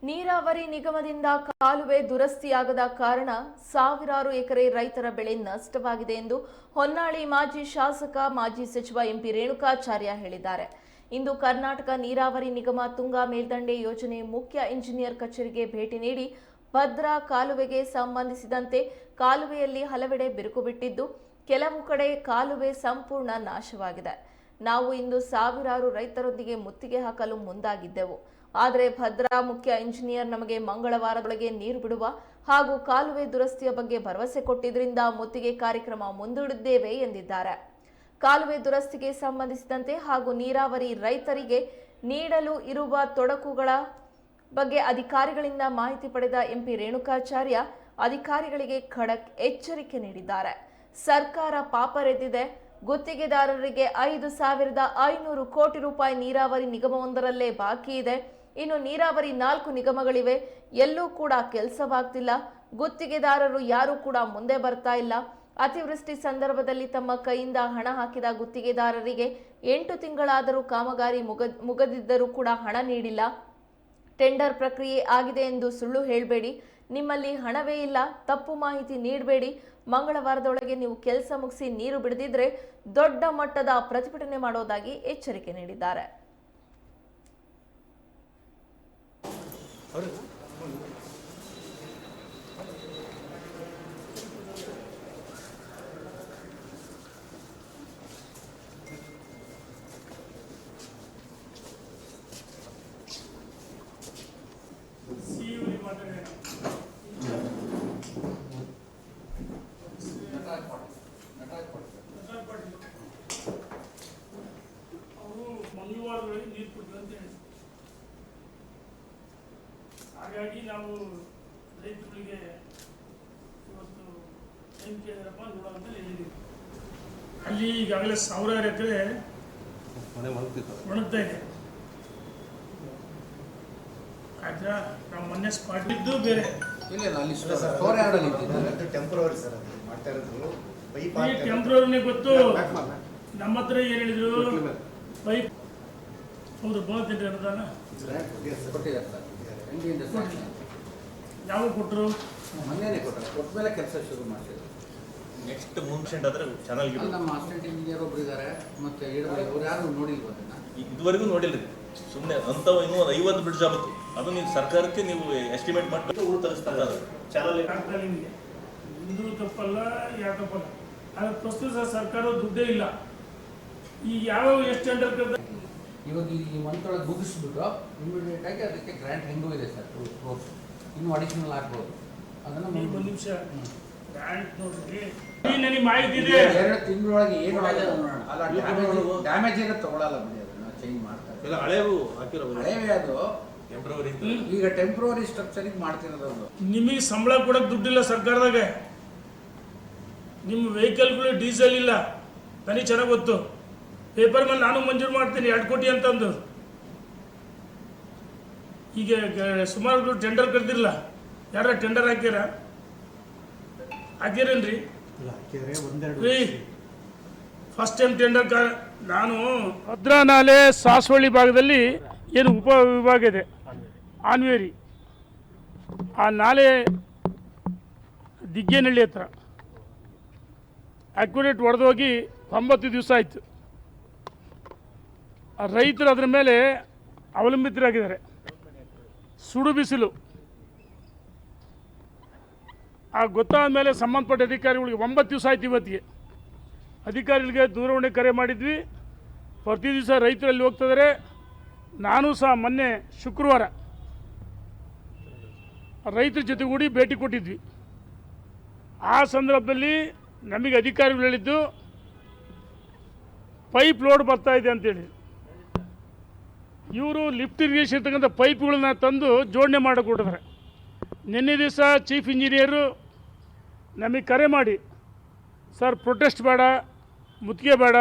ನೀರಾವರಿ ನಿಗಮದಿಂದ ಕಾಲುವೆ ದುರಸ್ತಿಯಾಗದ ಕಾರಣ ಸಾವಿರಾರು ಎಕರೆ ರೈತರ ಬೆಳೆ ನಷ್ಟವಾಗಿದೆ ಎಂದು ಹೊನ್ನಾಳಿ ಮಾಜಿ ಶಾಸಕ ಮಾಜಿ ಸಚಿವ ಎಂಪಿ ರೇಣುಕಾಚಾರ್ಯ ಹೇಳಿದ್ದಾರೆ. ಇಂದು ಕರ್ನಾಟಕ ನೀರಾವರಿ ನಿಗಮ ತುಂಗಾ ಮೇಲ್ದಂಡೆ ಯೋಜನೆ ಮುಖ್ಯ ಇಂಜಿನಿಯರ್ ಕಚೇರಿಗೆ ಭೇಟಿ ನೀಡಿ ಭದ್ರಾ ಕಾಲುವೆಗೆ ಸಂಬಂಧಿಸಿದಂತೆ ಕಾಲುವೆಯಲ್ಲಿ ಹಲವೆಡೆ ಬಿರುಕು ಬಿಟ್ಟಿದ್ದು ಕೆಲವು ಕಡೆ ಕಾಲುವೆ ಸಂಪೂರ್ಣ ನಾಶವಾಗಿದೆ. ನಾವು ಇಂದು ಸಾವಿರಾರು ರೈತರೊಂದಿಗೆ ಮುತ್ತಿಗೆ ಹಾಕಲು ಮುಂದಾಗಿದ್ದೆವು. ಆದರೆ ಭದ್ರಾ ಮುಖ್ಯ ಇಂಜಿನಿಯರ್ ನಮಗೆ ಮಂಗಳವಾರದೊಳಗೆ ನೀರು ಬಿಡುವ ಹಾಗೂ ಕಾಲುವೆ ದುರಸ್ತಿಯ ಬಗ್ಗೆ ಭರವಸೆ ಕೊಟ್ಟಿದ್ದರಿಂದ ಮುತ್ತಿಗೆ ಕಾರ್ಯಕ್ರಮ ಮುಂದೂಡಿದ್ದೇವೆ ಎಂದಿದ್ದಾರೆ. ಕಾಲುವೆ ದುರಸ್ತಿಗೆ ಸಂಬಂಧಿಸಿದಂತೆ ಹಾಗೂ ನೀರಾವರಿ ರೈತರಿಗೆ ನೀಡಲು ಇರುವ ತೊಡಕುಗಳ ಬಗ್ಗೆ ಅಧಿಕಾರಿಗಳಿಂದ ಮಾಹಿತಿ ಪಡೆದ ಎಂಪಿ ರೇಣುಕಾಚಾರ್ಯ ಅಧಿಕಾರಿಗಳಿಗೆ ಖಡಕ್ ಎಚ್ಚರಿಕೆ ನೀಡಿದ್ದಾರೆ. ಸರ್ಕಾರ ಪಾಪರೆದ್ದಿದೆ. ಗುತ್ತಿಗೆದಾರರಿಗೆ 5,500 ಕೋಟಿ ರೂಪಾಯಿ ನೀರಾವರಿ ನಿಗಮವೊಂದರಲ್ಲೇ ಬಾಕಿ ಇದೆ. ಇನ್ನು ನೀರಾವರಿ 4 ನಿಗಮಗಳಿವೆ. ಎಲ್ಲೂ ಕೂಡ ಕೆಲಸವಾಗ್ತಿಲ್ಲ. ಗುತ್ತಿಗೆದಾರರು ಯಾರು ಕೂಡ ಮುಂದೆ ಬರ್ತಾ ಇಲ್ಲ. ಅತಿವೃಷ್ಟಿ ಸಂದರ್ಭದಲ್ಲಿ ತಮ್ಮ ಕೈಯಿಂದ ಹಣ ಹಾಕಿದ ಗುತ್ತಿಗೆದಾರರಿಗೆ 8 ತಿಂಗಳಾದರೂ ಕಾಮಗಾರಿ ಮುಗದಿದ್ದರೂ ಕೂಡ ಹಣ ನೀಡಿಲ್ಲ. ಟೆಂಡರ್ ಪ್ರಕ್ರಿಯೆ ಆಗಿದೆ ಎಂದು ಸುಳ್ಳು ಹೇಳಬೇಡಿ. ನಿಮ್ಮಲ್ಲಿ ಹಣವೇ ಇಲ್ಲ, ತಪ್ಪು ಮಾಹಿತಿ ನೀಡಬೇಡಿ. ಮಂಗಳವಾರದೊಳಗೆ ನೀವು ಕೆಲಸ ಮುಗಿಸಿ ನೀರು ಬಿಡದಿದ್ರೆ ದೊಡ್ಡ ಮಟ್ಟದ ಪ್ರತಿಭಟನೆ ಮಾಡೋದಾಗಿ ಎಚ್ಚರಿಕೆ ನೀಡಿದ್ದಾರೆ. ಮಂಗಳವಾರದೊಳಗೆ ನೀರು ಕೊಡ್ತೀವಿ ಅಂತ ಹೇಳಿ, ಹಾಗಾಗಿ ನಾವು ರೈತರಿಗೆ ಇವತ್ತು ಏನು ಕೇಳಿದ್ರಪ್ಪ ನೋಡೋ ಅಂತ ಹೇಳಿದ್ದೀವಿ. ಅಲ್ಲಿ ಈಗಾಗಲೇ ಸಾವಿರಾರು ಎಕರೆ ಒಣಗ್ತಾ ಇದೆ. ಆಯ್ತಾ, ನಾವು ಮೊನ್ನೆ ಸ್ಪಾಟ್ ಇದ್ದು ಬೇರೆ ಟೆಂಪ್ರವರಿನೇ ಗೊತ್ತು. ನಮ್ಮ ಹತ್ರ ಏನು ಹೇಳಿದ್ರು, ಪೈಪ್ ಹೌದು ಬೋಳ್ತಿದ್ರೆ ಅನುದಾನ ಯಾವ ಕೊಟ್ಟರು, ಮೊನ್ನೆನೇ ಕೊಟ್ಟರು. ಕೊಟ್ಟ ಮೇಲೆ ಕೆಲಸ ಶುರು ಮಾಡಿದ್ರು. ನೆಕ್ಸ್ಟ್ ಮೂವ್ಮೆಂಟ್ ಆದರೆ ಚಾನಲ್ಗೆ ನಮ್ಮ ಅಸಿಸ್ಟೆಂಟ್ ಇಂಜಿನಿಯರ್ ಒಬ್ರು ಇದ್ದಾರೆ, ಮತ್ತೆ ಅವ್ರು ಯಾರು ನೋಡಿಲ್ವ ಅದನ್ನ? ಇದುವರೆಗೂ ನೋಡಿಲ್ಲ ರೀ. ಸುಮ್ಮನೆ ಅಂಥವು ಇನ್ನೂ 50 ಬ್ರಿಡ್ಜ್ ಆಗುತ್ತೆ. ಅದು ನೀವು ಸರ್ಕಾರಕ್ಕೆ ನೀವು ಎಸ್ಟಿಮೇಟ್ ಮಾಡಿ ತರಿಸ್ತಾರೆ ಚಾನಲ್. ನಿಮಗೆ ಹಿಂದೂ ತಪ್ಪಲ್ಲ, ಯಾವ ತಪ್ಪಲ್ಲ. ಆದರೆ ಪ್ರಸ್ತುತ ಸರ್ಕಾರ ದುಡ್ಡೇ ಇಲ್ಲ. ಈಗ ಯಾವ ಎಷ್ಟು ಟೆಂಡರ್ ಕರೆದ ಇವಾಗ ಈ ಮಂತೊಳಗೆ ಮುಗಿಸ್ಬಿಟ್ಟು ಇಮಿಡಿಯೇಟ್ ಆಗಿ ಅದಕ್ಕೆ ಗ್ರ್ಯಾಂಟ್ ಹೆಂಗೂ ಇದೆ ಸರ್, 2 crores ಇನ್ನೂ ಅಡಿಷನಲ್ ಆಗ್ಬೋದು. ಅದನ್ನು ಒಂದು ನಿಮಿಷ ಗ್ರ್ಯಾಂಟ್ ನೋಡ್ರಿ, ನನಗೆ ಮಾಹಿತಿ ಇದೆ. 2 ತಿಂಗಳೊಳಗೆ ಏನು ಡ್ಯಾಮೇಜ್ ಏನೋ ತಗೊಳ್ಳಲ್ಲ ಬಿಡಿ, ಅದನ್ನ ಚೇಂಜ್ ಮಾಡ್ತಾರೆ. ಎಲ್ಲ ಹಳೆವು ಹಾಕಿರೋ ಹಳೆವೇ ಅದು ಟೆಂಪ್ರವರಿ. ಈಗ ಟೆಂಪ್ರವರಿ ಸ್ಟ್ರಕ್ಚರಿಗೆ ಮಾಡ್ತಿರೋದು. ನಿಮಗೆ ಸಂಬಳ ಕೊಡಕ್ಕೆ ದುಡ್ಡಿಲ್ಲ ಸರ್ಕಾರದಾಗ. ನಿಮ್ಮ ವೆಹಿಕಲ್ಗಳು ಡೀಸೆಲ್ ಇಲ್ಲ, ನನಗೆ ಚೆನ್ನಾಗಿ ಗೊತ್ತು. ಪೇಪರ್ ಮೇಲೆ ನಾನು ಮಂಜೂರು ಮಾಡ್ತೀನಿ 2 ಕೋಟಿ ಅಂತಂದು. ಈಗ ಸುಮಾರು ಟೆಂಡರ್ ಕರೆದಿರಲ್ಲ. ಯಾರ ಟೆಂಡರ್ ಹಾಕ್ಯಾರೇನ್ರಿ? ಫಸ್ಟ್ ಟೈಮ್ ಟೆಂಡರ್ ನಾನು ಭದ್ರಾ ನಾಲೆ ಸಾಸವಳ್ಳಿ ಭಾಗದಲ್ಲಿ ಏನು ಉಪ ವಿಭಾಗ ಇದೆ, ಆನ್ವೇರಿ, ಆ ನಾಲೆ ದಿಗ್ಗೇನಹಳ್ಳಿ ಹತ್ರ ಅಕ್ಯುರೇಟ್ ಹೊಡೆದೋಗಿ 9 ದಿವಸ ಆಯಿತು. ರೈತರು ಅದರ ಮೇಲೆ ಅವಲಂಬಿತರಾಗಿದ್ದಾರೆ. ಸುಡು ಬಿಸಿಲು. ಗೊತ್ತಾದ ಮೇಲೆ ಸಂಬಂಧಪಟ್ಟ ಅಧಿಕಾರಿಗಳಿಗೆ 9 ದಿವಸ ಆಯ್ತು. ಇವತ್ತಿಗೆ ಅಧಿಕಾರಿಗಳಿಗೆ ದೂರವಾಣಿ ಕರೆ ಮಾಡಿದ್ವಿ. ಪ್ರತಿ ದಿವಸ ರೈತರಲ್ಲಿ ಹೋಗ್ತಿದ್ದಾರೆ. ನಾನು ಸಹ ಮೊನ್ನೆ ಶುಕ್ರವಾರ ರೈತರ ಜೊತೆಗೂಡಿ ಭೇಟಿ ಕೊಟ್ಟಿದ್ವಿ. ಆ ಸಂದರ್ಭದಲ್ಲಿ ನಮಗೆ ಅಧಿಕಾರಿಗಳು ಹೇಳಿದ್ದು ಪೈಪ್ ಲೋಡ್ ಬರ್ತಾ ಇದೆ ಅಂತೇಳಿ. ಇವರು ಲಿಫ್ಟ್ ಇರಿಗೇಷನ್ ಇರ್ತಕ್ಕಂಥ ಪೈಪ್ಗಳನ್ನ ತಂದು ಜೋಡಣೆ ಮಾಡಿಕೊಟ್ಟಿದ್ದಾರೆ. ನಿನ್ನೆ ದಿವಸ ಚೀಫ್ ಇಂಜಿನಿಯರು ನಮಗೆ ಕರೆ ಮಾಡಿ, ಸರ್ ಪ್ರೊಟೆಸ್ಟ್ ಬೇಡ, ಮುತ್ತಿಗೆ ಬೇಡ,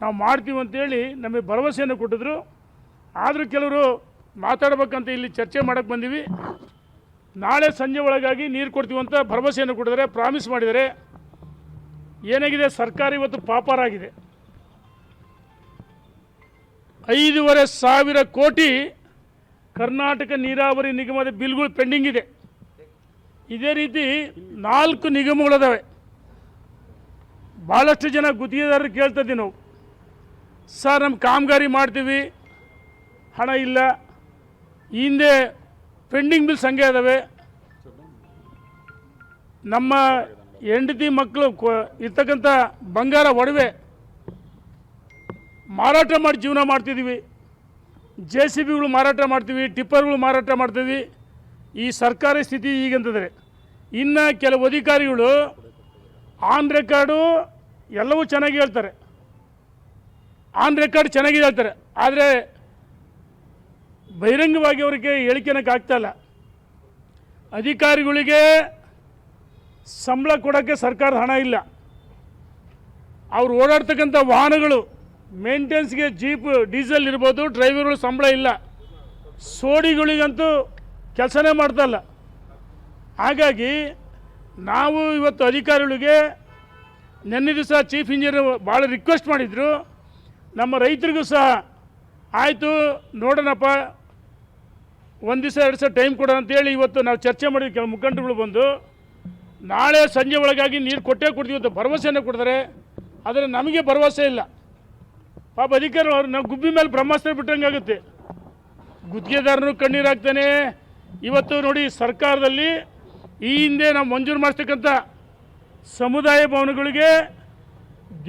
ನಾವು ಮಾಡ್ತೀವಿ ಅಂತೇಳಿ ನಮಗೆ ಭರವಸೆಯನ್ನು ಕೊಟ್ಟಿದ್ರು. ಆದರೂ ಕೆಲವರು ಮಾತಾಡ್ಬೇಕಂತ ಇಲ್ಲಿ ಚರ್ಚೆ ಮಾಡೋಕ್ಕೆ ಬಂದೀವಿ. ನಾಳೆ ಸಂಜೆ ಒಳಗಾಗಿ ನೀರು ಕೊಡ್ತೀವಿ ಅಂತ ಭರವಸೆಯನ್ನು ಕೊಟ್ಟಿದ್ದಾರೆ, ಪ್ರಾಮಿಸ್ ಮಾಡಿದ್ದಾರೆ. ಏನಾಗಿದೆ, ಸರ್ಕಾರ ಇವತ್ತು ಪಾಪರಾಗಿದೆ. 5,500 ಕೋಟಿ ಕರ್ನಾಟಕ ನೀರಾವರಿ ನಿಗಮದ ಬಿಲ್ಗಳು ಪೆಂಡಿಂಗ್ ಇದೆ. ಇದೇ ರೀತಿ 4 ನಿಗಮಗಳಿದಾವೆ. ಭಾಳಷ್ಟು ಜನ ಗುತ್ತಿಗೆದಾರರು ಕೇಳ್ತಾ ಇದ್ದೀವಿ ನಾವು, ಸರ್ ನಮ್ಮ ಕಾಮಗಾರಿ ಮಾಡ್ತೀವಿ, ಹಣ ಇಲ್ಲ, ಹಿಂದೆ ಪೆಂಡಿಂಗ್ ಬಿಲ್ಸ್ ಹಂಗೆ ಇದ್ದಾವೆ, ನಮ್ಮ ಹೆಂಡತಿ ಮಕ್ಕಳು ಇರ್ತಕ್ಕಂಥ ಬಂಗಾರ ಒಡವೆ ಮಾರಾಟ ಮಾಡಿ ಜೀವನ ಮಾಡ್ತಿದ್ದೀವಿ, JCBಗಳು ಮಾರಾಟ ಮಾಡ್ತೀವಿ, ಟಿಪ್ಪರ್ಗಳು ಮಾರಾಟ ಮಾಡ್ತೀವಿ. ಈ ಸರ್ಕಾರಿ ಸ್ಥಿತಿ ಈಗಂತಂದರೆ ಇನ್ನು ಕೆಲವು ಅಧಿಕಾರಿಗಳು ಆನ್ ರೆಕಾರ್ಡು ಎಲ್ಲವೂ ಚೆನ್ನಾಗಿ ಹೇಳ್ತಾರೆ, ಆನ್ ರೆಕಾರ್ಡ್ ಚೆನ್ನಾಗಿ ಹೇಳ್ತಾರೆ, ಆದರೆ ಬಹಿರಂಗವಾಗಿ ಅವರಿಗೆ ಹೇಳಿಕೆನಕ್ಕೆ ಆಗ್ತಾಯಿಲ್ಲ. ಅಧಿಕಾರಿಗಳಿಗೆ ಸಂಬಳ ಕೊಡೋಕ್ಕೆ ಸರ್ಕಾರದ ಹಣ ಇಲ್ಲ, ಅವ್ರು ಓಡಾಡ್ತಕ್ಕಂಥ ವಾಹನಗಳು ಮೇಂಟೆನೆನ್ಸ್ಗೆ ಜೀಪ್ ಡೀಸೆಲ್ ಇರ್ಬೋದು, ಡ್ರೈವರ್ಗಳು ಸಂಬಳ ಇಲ್ಲ, ಸೋಡಿಗಳಿಗಂತೂ ಕೆಲಸನೇ ಮಾಡ್ತಾಯಿಲ್ಲ. ಹಾಗಾಗಿ ನಾವು ಇವತ್ತು ಅಧಿಕಾರಿಗಳಿಗೆ ನಿನ್ನೆ ದಿವಸ ಚೀಫ್ ಇಂಜಿನಿಯರ್ ಭಾಳ ರಿಕ್ವೆಸ್ಟ್ ಮಾಡಿದರು, ನಮ್ಮ ರೈತರಿಗೂ ಸಹ ಆಯಿತು ನೋಡೋಣಪ್ಪ, ಒಂದು ದಿವಸ 2 ದಿವಸ ಟೈಮ್ ಕೊಡೋಣ ಅಂತೇಳಿ ಇವತ್ತು ನಾವು ಚರ್ಚೆ ಮಾಡಿದ್ವಿ. ಕೆಲವು ಮುಖಂಡರುಗಳು ಬಂದು ನಾಳೆ ಸಂಜೆ ಒಳಗಾಗಿ ನೀರು ಕೊಟ್ಟೇ ಕೊಡ್ತೀವಿ ಅಂತ ಭರವಸೆಯನ್ನು ಕೊಡ್ತಾರೆ, ಆದರೆ ನಮಗೆ ಭರವಸೆ ಇಲ್ಲ. ಪಾಪ ಅಧಿಕಾರಿಗಳು ಅವ್ರು ನಾವು ಗುಬ್ಬಿ ಮೇಲೆ ಬ್ರಹ್ಮಾಸ್ತ್ರ ಬಿಟ್ಟಂಗೆ ಆಗುತ್ತೆ. ಗುತ್ತಿಗೆದಾರನು ಕಣ್ಣೀರಾಗ್ತಾನೆ. ಇವತ್ತು ನೋಡಿ ಸರ್ಕಾರದಲ್ಲಿ ಈ ಹಿಂದೆ ನಾವು ಮಂಜೂರು ಮಾಡಿಸ್ತಕ್ಕಂಥ ಸಮುದಾಯ ಭವನಗಳಿಗೆ,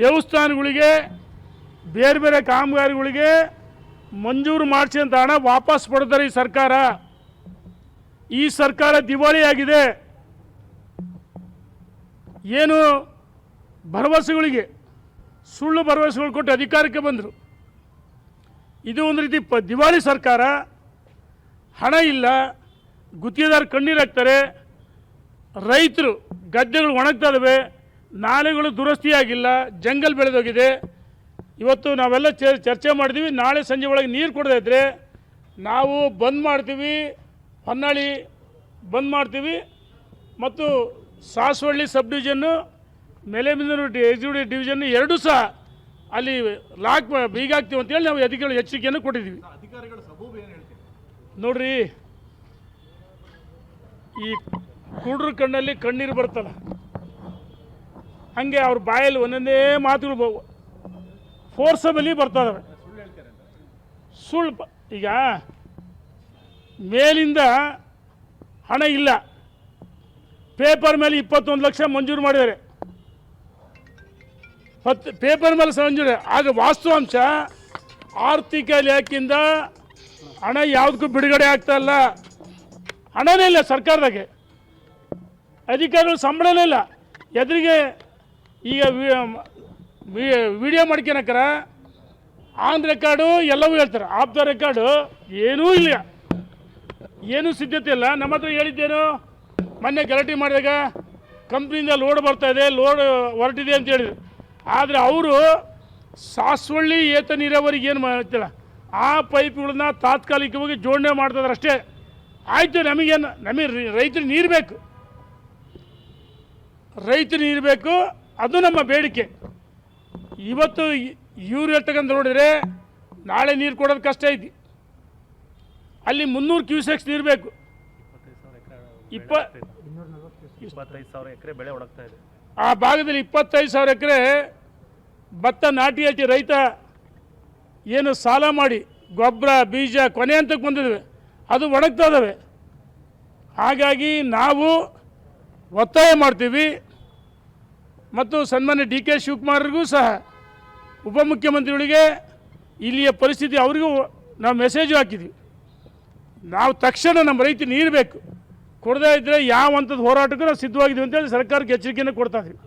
ದೇವಸ್ಥಾನಗಳಿಗೆ, ಬೇರೆ ಬೇರೆ ಕಾಮಗಾರಿಗಳಿಗೆ ಮಂಜೂರು ಮಾಡಿಸಿದಂಥ ಹಣ ವಾಪಸ್ ಪಡ್ತಾರೆ ಈ ಸರ್ಕಾರ. ಈ ಸರ್ಕಾರ ದಿವಾಳಿಯಾಗಿದೆ. ಏನು ಭರವಸೆಗಳಿಗೆ ಸುಳ್ಳು ಭರವಸೆಗಳು ಕೊಟ್ಟು ಅಧಿಕಾರಕ್ಕೆ ಬಂದರು. ಇದು ಒಂದು ರೀತಿ ದಿವಾಳಿ ಸರ್ಕಾರ. ಹಣ ಇಲ್ಲ, ಗುತ್ತಿಗೆದಾರ ಕಣ್ಣೀರಾಗ್ತಾರೆ, ರೈತರು ಗದ್ದೆಗಳು ಒಣಗ್ತಾ ಇದ್ದಾವೆ, ನಾಲೆಗಳು ದುರಸ್ತಿಯಾಗಿಲ್ಲ, ಜಂಗಲ್ ಬೆಳೆದೋಗಿದೆ. ಇವತ್ತು ನಾವೆಲ್ಲ ಚರ್ಚೆ ಮಾಡಿದ್ವಿ, ನಾಳೆ ಸಂಜೆ ಒಳಗೆ ನೀರು ಕೊಡದೇ ಇದ್ದರೆ ನಾವು ಬಂದ್ ಮಾಡ್ತೀವಿ, ಹೊನ್ನಾಳಿ ಬಂದ್ ಮಾಡ್ತೀವಿ, ಮತ್ತು ಸಾಸವಳ್ಳಿ ಸಬ್ ಡಿವಿಷನ್ನು, ಮೆಲೆಬಿಂದೂರು ಎಕ್ಸಿಕ್ಯೂಟಿವ್ ಡಿವಿಷನ್ ಎರಡೂ ಸಹ ಅಲ್ಲಿ ಲಾಕ್ ಬೀಗ ಹಾಕ್ತೀವಿ ಅಂತೇಳಿ ನಾವು ಅಧಿಕಾರಿಗಳು ಎಚ್ಚರಿಕೆಯನ್ನು ಕೊಟ್ಟಿದ್ದೀವಿ. ನೋಡ್ರಿ, ಈ ಕುಡ್ರ ಕಣ್ಣಲ್ಲಿ ಕಣ್ಣೀರು ಬರ್ತಲ್ಲ, ಹಂಗೆ ಅವ್ರ ಬಾಯಲ್ಲಿ ಒಂದೊಂದೇ ಮಾತುಗಳು ಫೋರ್ಸಬಲಿ ಬರ್ತಾ ಇದಾವೆ. ಸುಳ್ಳು ಈಗ ಮೇಲಿಂದ ಹಣ ಇಲ್ಲ, ಪೇಪರ್ ಮೇಲೆ 21 ಲಕ್ಷ ಮಂಜೂರು ಮಾಡಿದ್ದಾರೆ, ಪೇಪರ್ ಮೇಲೆ ಮಂಜೂರು. ಆಗ ವಾಸ್ತವಾಂಶ ಆರ್ಥಿಕ ಇಲಾಖೆಯಿಂದ ಹಣ ಯಾವುದಕ್ಕೂ ಬಿಡುಗಡೆ ಆಗ್ತಾ ಇಲ್ಲ, ಹಣನೇ ಇಲ್ಲ ಸರ್ಕಾರದಾಗೆ, ಅಧಿಕಾರಿಗಳು ಸಂಬಳನೇ ಇಲ್ಲ. ಎದುರಿಗೆ ಈಗ ವಿಡಿಯೋ ಮಾಡ್ಕೊಳಕ್ಕಾರ ಆನ್ ರೆಕಾರ್ಡು ಎಲ್ಲವೂ ಹೇಳ್ತಾರೆ, ಆಫ್ ದ ರೆಕಾರ್ಡು ಏನೂ ಇಲ್ಲ, ಏನೂ ಸಿದ್ಧತೆ ಇಲ್ಲ. ನಮ್ಮ ಹತ್ರ ಹೇಳಿದ್ದೇನು, ಮೊನ್ನೆ ಗಲಾಟೆ ಮಾಡಿದಾಗ ಕಂಪ್ನಿಯಿಂದ ಲೋಡ್ ಬರ್ತಾಯಿದೆ, ಲೋಡ್ ಹೊರಟಿದೆ ಅಂತ ಹೇಳಿದ್ರು. ಆದರೆ ಅವರು ಸಾಸವಳ್ಳಿ ಏತ ನೀರಾವರಿಗೆ ಏನು ಮಾಡ್ತಿಲ್ಲ, ಆ ಪೈಪ್ಗಳನ್ನ ತಾತ್ಕಾಲಿಕವಾಗಿ ಜೋಡಣೆ ಮಾಡ್ತಿದ್ದಾರೆ ಅಷ್ಟೇ. ಆಯಿತು, ನಮಗೆ ರೈತರು ನೀರು ಬೇಕು, ರೈತರು ನೀರು ಬೇಕು, ಅದು ನಮ್ಮ ಬೇಡಿಕೆ. ಇವತ್ತು ಇವ್ರು ಹೇಳ್ತಕ್ಕಂಥ ನೋಡಿದರೆ ನಾಳೆ ನೀರು ಕೊಡೋದು ಕಷ್ಟ ಐತಿ. ಅಲ್ಲಿ 300 ಕ್ಯೂಸೆಕ್ಸ್ ನೀರು ಬೇಕು. 25,000 ಎಕರೆ ಬೆಳೆ ಒಣಗ್ತಾ ಇದೆ. ಆ ಭಾಗದಲ್ಲಿ 25,000 ಎಕರೆ ಭತ್ತ ನಾಟಿ ಹಾಕಿ ರೈತ ಏನು ಸಾಲ ಮಾಡಿ ಗೊಬ್ಬರ ಬೀಜ ಕೊನೆ ಹಂತಕ್ಕೆ ಬಂದಿದ್ದಾವೆ, ಅದು ಒಣಗ್ತಾ ಇದ್ದಾವೆ. ಹಾಗಾಗಿ ನಾವು ಒತ್ತಾಯ ಮಾಡ್ತೀವಿ, ಮತ್ತು ಸನ್ಮಾನ್ಯ DK ಶಿವಕುಮಾರ್ರಿಗೂ ಸಹ, ಉಪಮುಖ್ಯಮಂತ್ರಿಗಳಿಗೆ ಇಲ್ಲಿಯ ಪರಿಸ್ಥಿತಿ ಅವರಿಗೂ ನಾವು ಮೆಸೇಜು ಹಾಕಿದ್ವಿ. ನಾವು ತಕ್ಷಣ ನಮ್ಮ ರೈತ ನೀರು ಬೇಕು, ಕೊಡದೇ ಇದ್ದರೆ ಯಾವ ಹಂತದ ಹೋರಾಟಕ್ಕೂ ನಾವು ಸಿದ್ಧವಾಗಿದ್ದೀವಿ ಅಂತೇಳಿ ಸರ್ಕಾರಕ್ಕೆ ಎಚ್ಚರಿಕೆಯನ್ನು ಕೊಡ್ತಾ ಇದ್ದೀವಿ.